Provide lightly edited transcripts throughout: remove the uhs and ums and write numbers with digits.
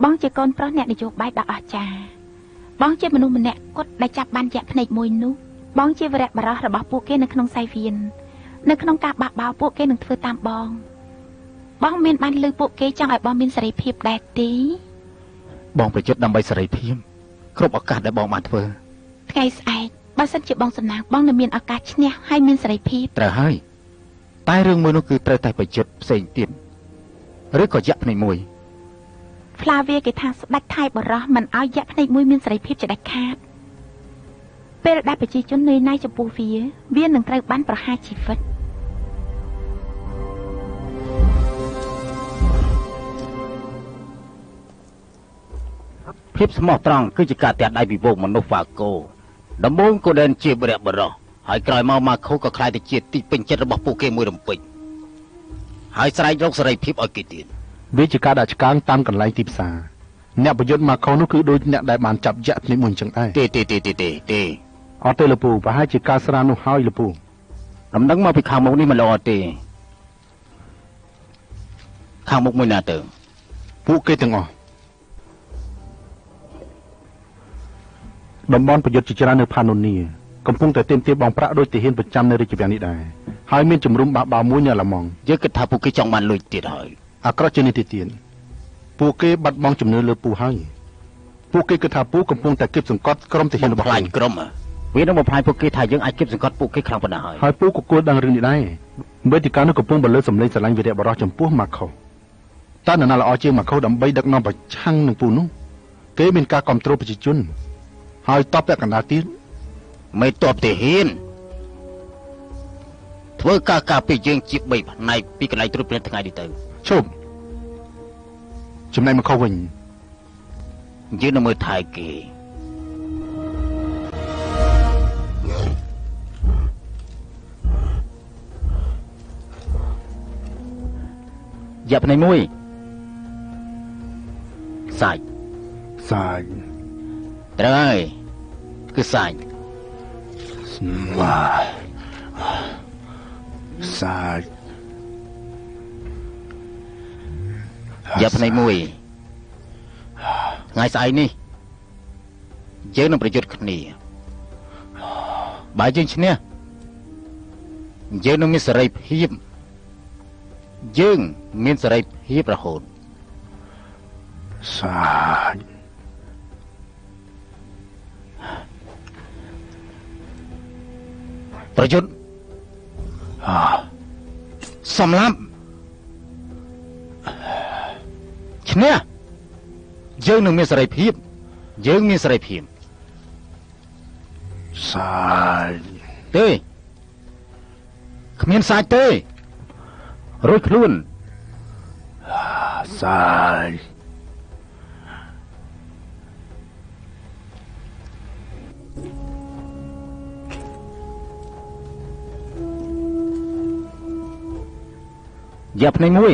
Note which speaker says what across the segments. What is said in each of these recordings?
Speaker 1: បងជាកូនប្រុសអ្នកនយោបាយដ៏អស្ចារ្យបងជាមនុស្សម្នាក់គត់ដែលចាប់បានយៈភ្នែកមួយនោះបងជាវរៈបរោះរបស់ពួកគេនៅក្នុងសៃវៀននៅក្នុងការបះបោរពួកគេនឹងធ្វើតាមបងមានបានលើពួកគេចង់ឲ្យបងមានសេរីភាពដែរទេ
Speaker 2: បងប្រយុទ្ធដើម្បីសេរីភាពគ្រប់ឱកាសដែលបងបានធ្វើ
Speaker 1: ថ្ងៃស្អែកបើសិនជាបងសំណាងបងនឹងមានឱកាសឈ្នះហើយមានសេរីភាព
Speaker 2: ត្រូវហើយតែរឿងមួយនោះគឺត្រូវតែប្រយុទ្ធផ្សេងទៀតឬក៏យៈភ្នែកមួយ
Speaker 1: ផ្លាវាគេថាស្ដេចថៃបរោះមិនឲ្យយៈភ្នែកមួយមានសេរីភាពជាដាច់ខាតពេលដែលប្រជាជននឿយណាយចំពោះវានឹងត្រូវបានប្រហារជីវិត
Speaker 2: ភាពស្មោះត្រង់គឺជាការទះដៃពិភពមនុស្សវ៉ាកូដំបូងកូដេនជាវរៈបរោះហើយក្រោយមកម៉ាខូក៏ខ្លាយទៅជាទីពេញចិត្តរបស់ពួកគេមួយរំពេចហើយស្រែករកសេរីភាពឲ្យគេទៀត
Speaker 3: វាជាការដាក់ឆ្កាងតាមកន្លែងទីផ្សារអ្នកប្រយុទ្ធម៉ាខូនោះគឺដូចអ្នកដែលបានចាប់យៈភ្នែកមួយអញ្ចឹងដែរ
Speaker 2: ទេ
Speaker 3: អត់ទេលពូប្រហែលជាការស្រានោះហើយលពូ
Speaker 2: ដំណឹងមកពីខាងមុខនេះមិនល្អទេខាងមុខមួយណាទៅ
Speaker 3: ពួកគេទាំងអស់តំបន់ប្រយុទ្ធជាច្រើននៅផាណូនីកំពុងតែទាមទារបងប្រាក់ដោយទាហានប្រចាំនៅរាជវាំងនេះដែរហើយមានជំរុំបះបោរមួយនៅឡាម៉ង់
Speaker 2: យើងគិតថាពួកគេចង់បានលុយទៀតហើយ
Speaker 3: អាក្រក់ជាងនេះទៀតពួកគេបាត់បង់ជំនឿលើពូហើយពួកគេគិតថាពូកំពុងតែគៀបសង្កត់ក្រុមទាហានរបស់
Speaker 2: ខ្លាញ់ក្រុមវានឹងបំផ្លាញពួកគេថាយើងអាចគៀបសង្កត់ពួកគេខ្លាំងប៉ុណ្ណា
Speaker 3: ហើយពូក៏គួរដឹងរឿងនេះដែរវេទិកានោះកំពុងបលើសម្លេងស្រឡាញ់វីរៈបរោះចំពោះម៉ាខូតើនរណាល្អជាងម៉ាខូដើម្បីដឹកនាំប្រឆាំងនឹងពូនោះគេមានការគ្រប់គ្រងប្រជាជនហើយតបពាក់កណ្ដាលទៀត
Speaker 2: មិនតបទាហានធ្វើការពារយើងជា3ផ្នែកពីកន្លែងត្រួតពិនិត្យថ្ងៃនេះទៅ
Speaker 3: ឈប់ចំណែកម៉ាខូវិញ
Speaker 2: យើងនឹងមើលថែគេយ៉ាប់ភ្នែកមួយសាច់ត្រូវហើយគឺសាច់យ៉ាប់ភ្នែកមួយថ្ងៃស្អែកនេះយើងនឹងប្រយុទ្ធគ្នាបើយើងឈ្នះយើងនឹងមានសេរីភាពយើងមានសេរីភាពរហូតប្រយុទ្ធសម្លាប់ឈ្នះយើងនឹងមានសេរីភាពយើងមានសេរីភាពទេគ្មានសាច់ទេរួចខ្លួនយ៉ាប់ភ្នែកមួយ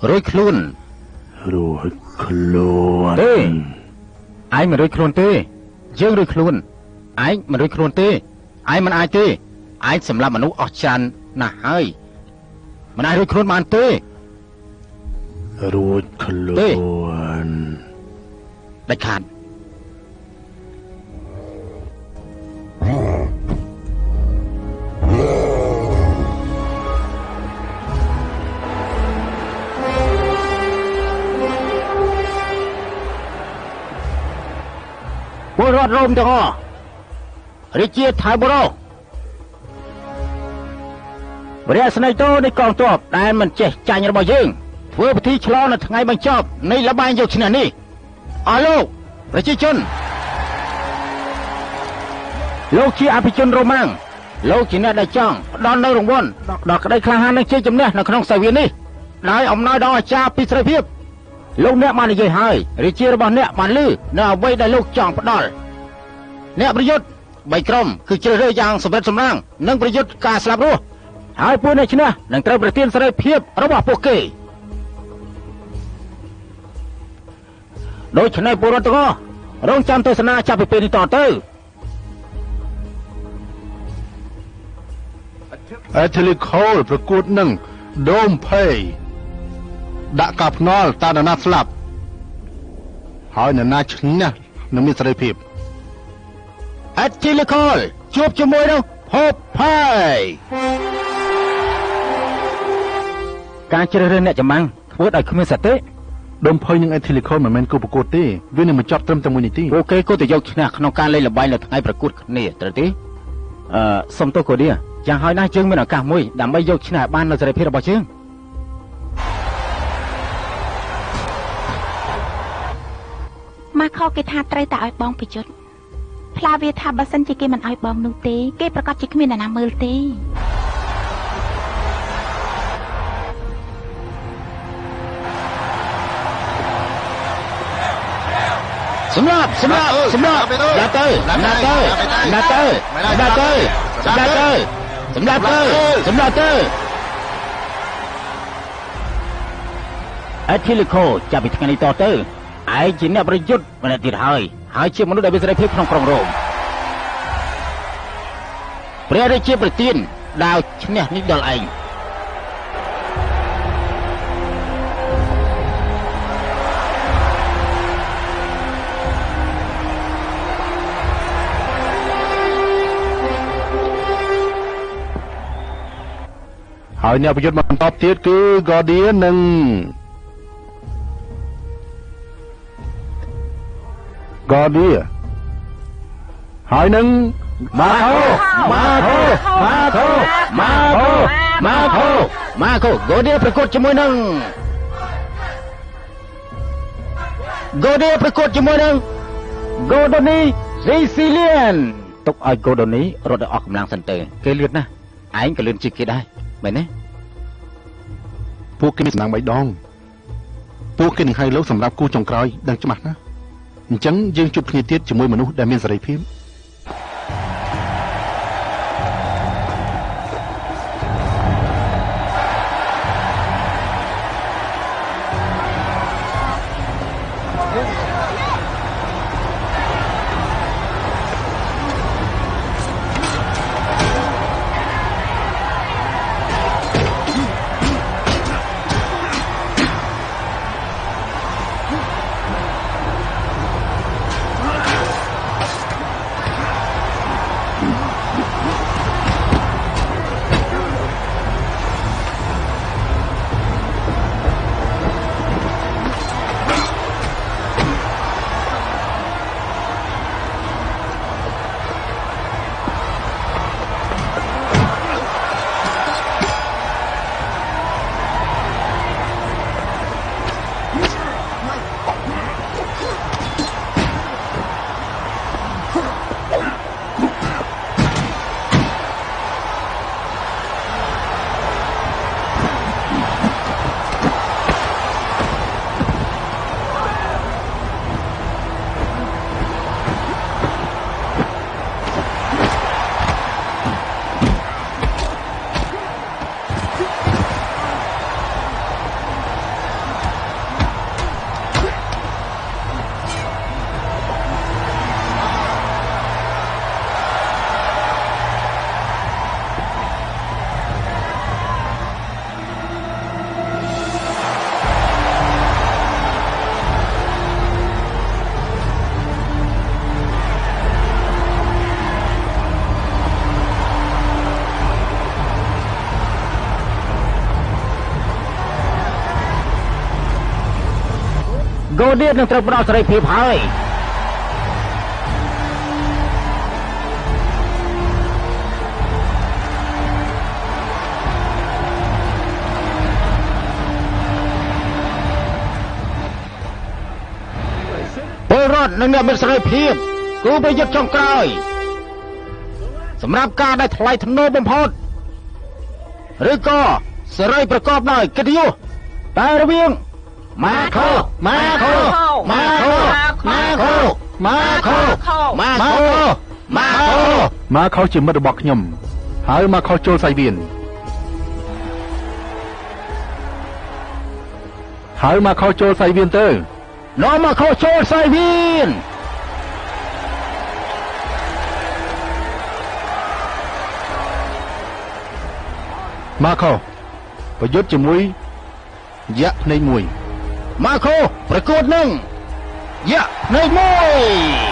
Speaker 2: រួចខ្លួនទេឯងមិនរួចខ្លួនទេយើងរួចខ្លួនឯងមិនរួចខ្លួនទេឯងមិនអាចទេឯងសម្លាប់មនុស្សអស់ច្រើនណាស់ហើយមិនអាចរួចខ្លួនបានទេ
Speaker 3: រួចខ្លួន
Speaker 2: ដាច់ខាតពលរដ្ឋរ៉ូមទាំងអស់រាជាថៃបរោះវរៈស្នេហ៍តូនៃកងទ័ពដែលមិនចេះចាញ់របស់យើងធ្វើពិធីឆ្លងនៅថ្ងៃបញ្ចប់នៃល្បែងយកឈ្នះនេះអស់លោកប្រជាជនលោកជាអភិជនរ៉ូម៉ាំងលោកជាអ្នកដែលចង់ផ្ដល់នូវរង្វាន់ដល់ក្តីក្លាហាននិងជ័យជំនះនៅក្នុងសាវៀននេះដោយអំណោយដ៏អស្ចារ្យពីសេរីភាពលោកអ្នកបាននិយាយហើយរាជារបស់អ្នកបានលឺនៅអ្វីដែលលោកចង់ផ្ដល់ អ្នកប្រយុទ្ធ3ក្រុមគឺជ្រើសរើសយ៉ាងសម្រិតសម្រាំងនិងប្រយុទ្ធការស្លាប់រស់ហើយពួកអ្នកឈ្នះនឹងត្រូវប្រទានសេរីភាពរបស់ពួកគេដូច្នេះពលរដ្ឋទាំងអស់រងចាំទស្សនាចាប់ពីពេលនេះតទៅ
Speaker 3: អេធីលីខូលប្រកួតនឹងដូមភេដាក់ការភ្នាល់តើនរណាស្លាប់ហើយនរណាឈ្នះនឹងមានសេរីភាព
Speaker 2: អេធីលីខូលជួបជាមួយនឹងភពភ័យការជ្រើសរើសអ្នកចម្បាំងធ្វើឲ្យគ្មានសតិ
Speaker 3: ដូមភ័យនឹងអេធីលីខូលមិនមែនគូប្រកួតទេវានឹងបញ្ចប់ត្រឹមតែមួយនាទី
Speaker 2: ពួកគេគួរតែយកឈ្នះក្នុងការលេងល្បែងនៅថ្ងៃប្រកួតគ្នាត្រូវទេសុំទោសកូឌីយ៉ាងហើយណាស់យើងមានឱកាសមួយដើម្បីយកឈ្នះបាននៅសេរីភាពរបស់យើង
Speaker 1: ម៉ាខូគេថាត្រូវតែឲ្យបងប្រយុទ្ធផ្លាវាថាបើសិនជាគេមិនឲ្យបងនោះទេគេប្រកាសជាគ្មានអ្នកណាមើលទេ
Speaker 2: សម្រាប់ដាក់ទៅអេធីលីខូចាប់ពីថ្ងៃនេះតទៅឯងជាអ្នកប្រយុទ្ធម្នាក់ទៀតហើយជាមនុស្សដែលមានសេរីភាពក្នុងក្រុងរ៉ូមព្រះរាជាប្រទានដាវឈ្នះនេះដល់ឯង
Speaker 3: ហើយអ្នកប្រយុទ្ធបន្តទៀតគឺ Guardian និង Guardian ហើយនឹង
Speaker 2: Marco Guardian ប្រកួតជាមួយនឹង Gordoni Sicilian ទុកឲ្យ Gordoni រត់ឲ្យអស់កម្លាំងសិនទៅគេលឿនណាស់ឯងក៏លឿនជាងគេដែរមែនទេ
Speaker 3: ពួកគេមានសំណាង3ដងពួកគេនឹងហៅលោកសម្រាប់គូចុងក្រោយដឹងច្បាស់ណាអញ្ចឹងយើងជួបគ្នាទៀតជាមួយមនុស្សដែលមានសេរីភាព
Speaker 2: Guardian នឹងត្រូវផ្ដល់សេរីភាពហើយពលរដ្ឋនឹងមានសេរីភាពគូប្រយុទ្ធចុងក្រោយសម្រាប់ការដែលថ្លៃថ្នូរបំផុតឬក៏សេរីប្រកបដោយកិត្តិយសតែរវាងMarco
Speaker 3: ម៉ាខោជាមិត្តរបស់ខ្ញុំហើយម៉ាខោចូលសាយវៀនហើយម៉ាខោចូលសាយវៀនទៅ
Speaker 2: នាំម៉ាខោចូលសាយវៀន
Speaker 3: ម៉ាខោប្រយុទ្ធជាមួយយៈភ្នែកមួយ
Speaker 2: ម៉ាខូប្រកួតនឹងយៈភ្នែកមួយ